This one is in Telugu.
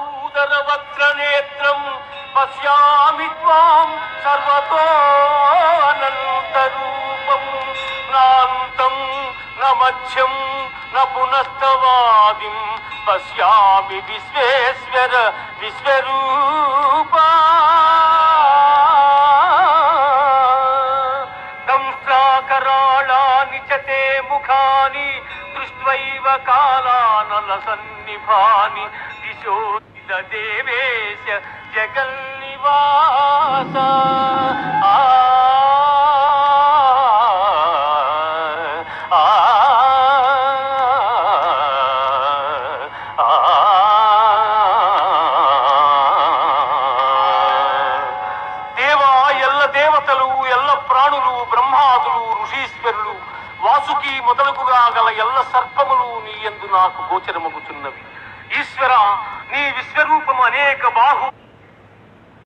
భూధర వక్రనేత్రం పశ్యామి త్వాం సర్వతోనంతరూపం నాంతం న మధ్యం న పునస్తవాదిం పశ్యామి విశ్వేశ్వర విశ్వరూపా దంశ్రాకరాళాని చ తే ముఖాని దృష్ట్వైవ కాలానల సన్నిభాని దిశోదిత దేవేశ జగన్నివాస దేవతలు ఎల్ల ప్రాణులు బ్రహ్మాదులు ఋషీశ్వరులు వాసుకి మొదలుగుగా గల ఎల్ల సర్పములు నీ యందు నాకు గోచరమగుచున్నవి. ఈశ్వర, నీ విశ్వరూపము అనేక బాహు